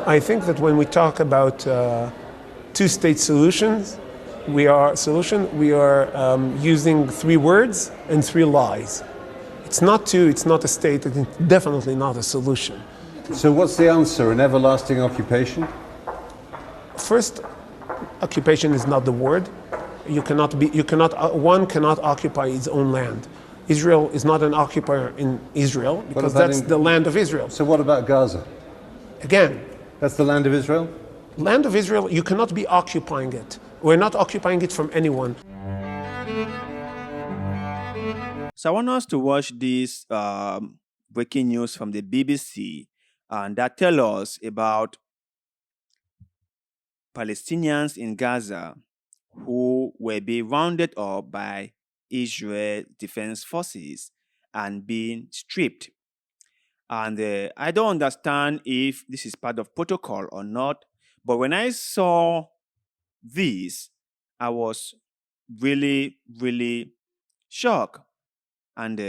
I think that when we talk about two-state solutions, we are using three words and three lies. It's not two, it's not a state, it's definitely not a solution. So what's the answer? An everlasting occupation? First, occupation is not the word. One cannot occupy its own land. Israel is not an occupier in Israel because that's the land of Israel. So what about Gaza? Again, that's the land of Israel? Land of Israel, you cannot be occupying it. We're not occupying it from anyone. So I want us to watch this breaking news from the BBC that tell us about Palestinians in Gaza who were being rounded up by Israel Defense Forces and being stripped. And I don't understand if this is part of protocol or not, but when I saw this, I was really, really shocked. And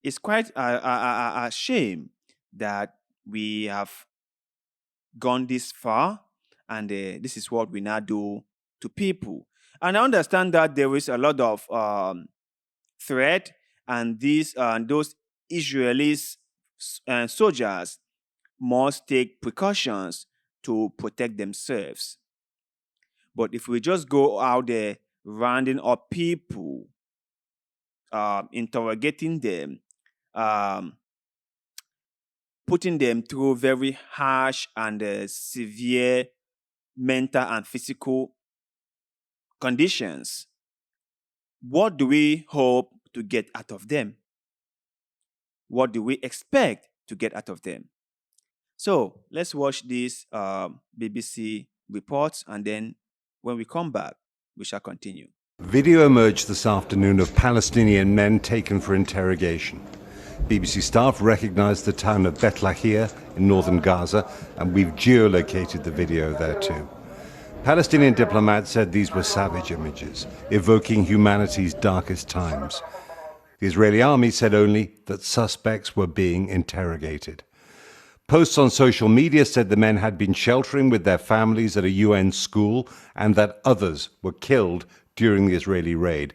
it's quite a shame that we have gone this far, and this is what we now do to people. And I understand that there is a lot of threat, and those Israelis soldiers must take precautions to protect themselves. But if we just go out there rounding up people, interrogating them, putting them through very harsh and severe mental and physical conditions, what do we hope to get out of them? What do we expect to get out of them? So let's watch these BBC reports, and then when we come back, we shall continue. Video emerged this afternoon of Palestinian men taken for interrogation. BBC staff recognized the town of Beit Lahia in northern Gaza, and we've geolocated the video there too. Palestinian diplomats said these were savage images, evoking humanity's darkest times. The Israeli army said only that suspects were being interrogated. Posts on social media said the men had been sheltering with their families at a UN school and that others were killed during the Israeli raid.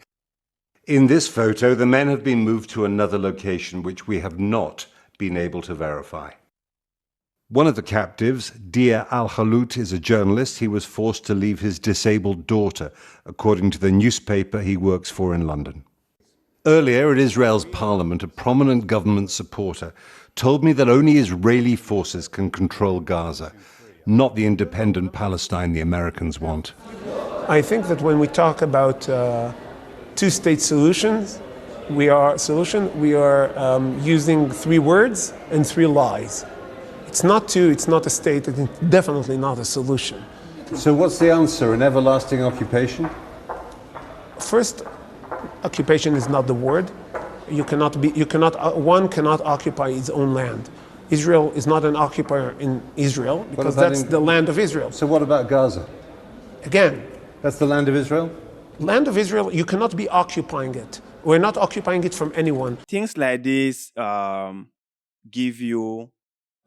In this photo, the men have been moved to another location which we have not been able to verify. One of the captives, Dia Al-Khalout, is a journalist. He was forced to leave his disabled daughter, according to the newspaper he works for in London. Earlier, at Israel's parliament, a prominent government supporter told me that only Israeli forces can control Gaza, not the independent Palestine the Americans want. I think that when we talk about two-state solutions, we are using three words and three lies. It's not two, it's not a state, it's definitely not a solution. So what's the answer? An everlasting occupation? First, occupation is not the word. One cannot occupy its own land. Israel is not an occupier in Israel because that's the land of Israel. So what about Gaza? Again, that's the land of Israel? Land of Israel, you cannot be occupying it. We're not occupying it from anyone. Things like this give you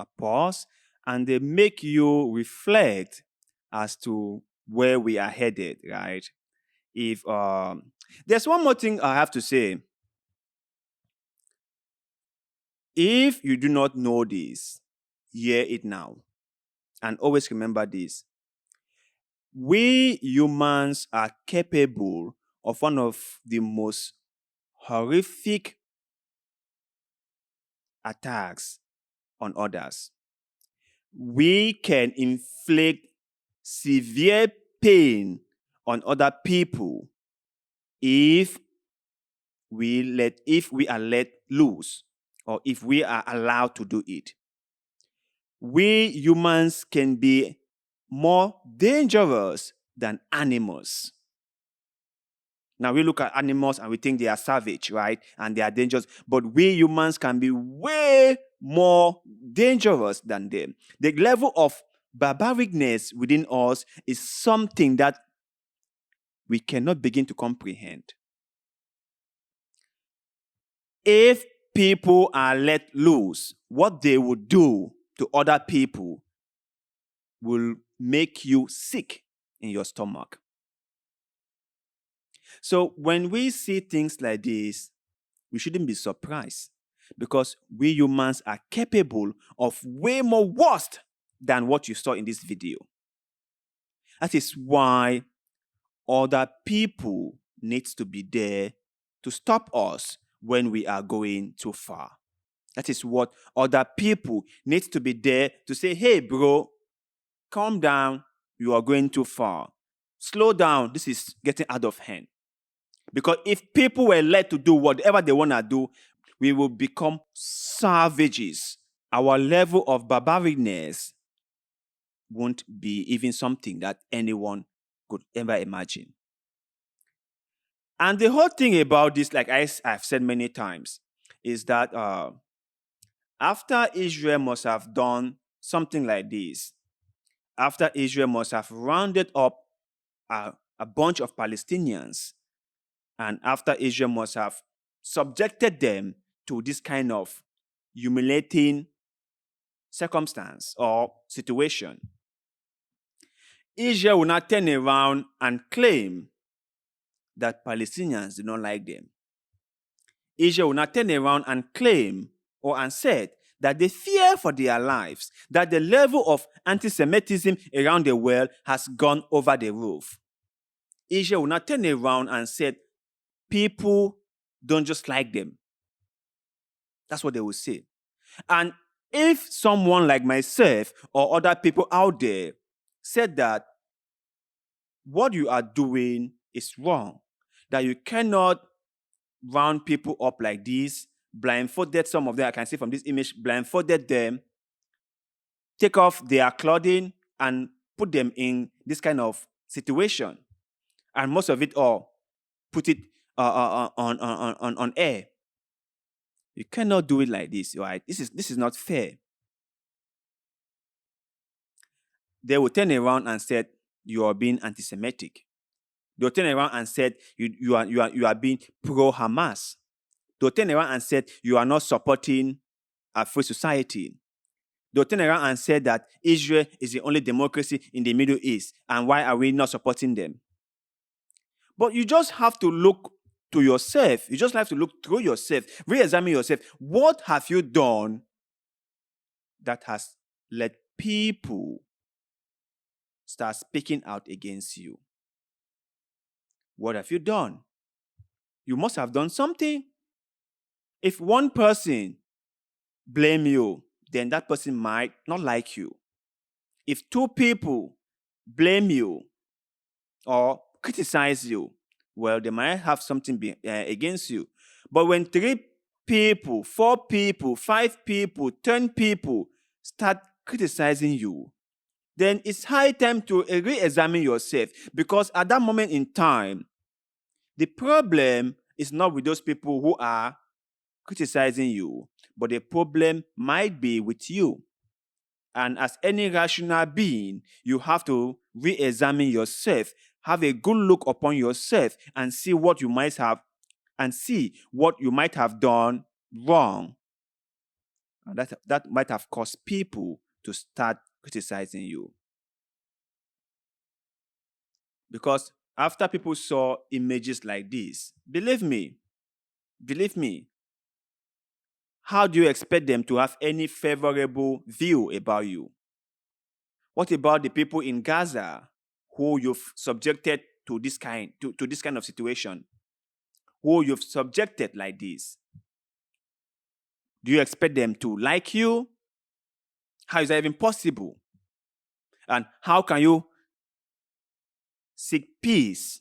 a pause, and they make you reflect as to where we are headed, right? If there's one more thing I have to say. If you do not know this, hear it now. And always remember this. We humans are capable of one of the most horrific attacks on others. We can inflict severe pain on other people if we are let loose, or if we are allowed to do it. We humans can be more dangerous than animals. Now we look at animals and we think they are savage, right? And they are dangerous. But we humans can be way more dangerous than them. The level of barbaricness within us is something that we cannot begin to comprehend. If people are let loose, what they would do to other people will make you sick in your stomach. So when we see things like this, we shouldn't be surprised, because we humans are capable of way more worse than what you saw in this video. That is why other people need to be there to stop us when we are going too far. That is what other people need to be there to say, hey, bro, calm down. You are going too far. Slow down. This is getting out of hand. Because if people were led to do whatever they want to do, we will become savages. Our level of barbaricness won't be even something that anyone could ever imagine. And the whole thing about this, like I've said many times, is that after Israel must have done something like this, after Israel must have rounded up a bunch of Palestinians, and after Israel must have subjected them to this kind of humiliating circumstance or situation, Israel will not turn around and claim that Palestinians do not like them. Israel will not turn around and claim and said that they fear for their lives, that the level of anti-Semitism around the world has gone over the roof. Israel will not turn around and said people don't just like them. That's what they will say. And if someone like myself or other people out there said that what you are doing is wrong, that you cannot round people up like this, blindfolded some of them, I can see from this image, blindfolded them, take off their clothing and put them in this kind of situation, and most of it all put it on air. You cannot do it like this, right? This is not fair. They will turn around and said you are being anti-Semitic. They'll turn around and said you are being pro-Hamas. They'll turn around and said you are not supporting a free society. They'll turn around and say that Israel is the only democracy in the Middle East, and why are we not supporting them? But you just have to look to yourself. You just have to look through yourself, re-examine yourself. What have you done that has let people start speaking out against you? What have you done? You must have done something. If one person blame you, then that person might not like you. If two people blame you or criticize you, well, they might have something against you. But when 3 people, 4 people, 5 people, 10 people start criticizing you, then it's high time to re-examine yourself, because at that moment in time, the problem is not with those people who are criticizing you, but the problem might be with you. And as any rational being, you have to re-examine yourself, have a good look upon yourself, and see what you might have done wrong. And that might have caused people to start criticizing you. Because after people saw images like this, believe me, how do you expect them to have any favorable view about you? What about the people in Gaza who you've subjected to this kind of situation? Who you've subjected like this? Do you expect them to like you? How is that even possible? And how can you seek peace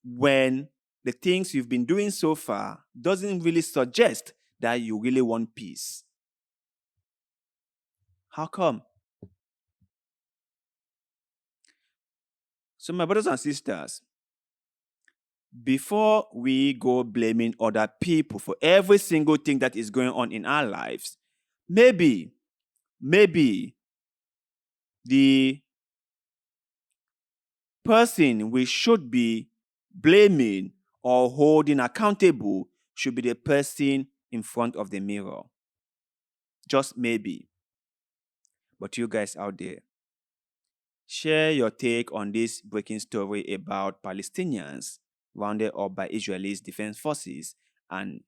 when the things you've been doing so far doesn't really suggest that you really want peace? How come? So my brothers and sisters, before we go blaming other people for every single thing that is going on in our lives, maybe the person we should be blaming or holding accountable should be the person in front of the mirror. Just maybe. But you guys out there, Share your take on this breaking story about Palestinians rounded up by Israelis defense forces and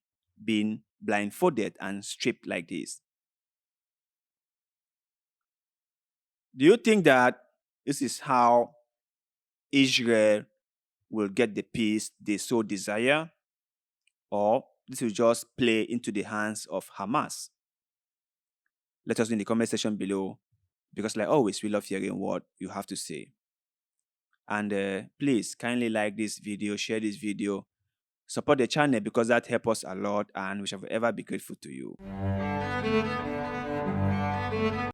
being blindfolded and stripped like this. Do you think that this is how Israel will get the peace they so desire? Or this will just play into the hands of Hamas? Let us know in the comment section below, because like always, we love hearing what you have to say. And please kindly like this video, share this video, support the channel, because that helps us a lot and we shall forever be grateful to you.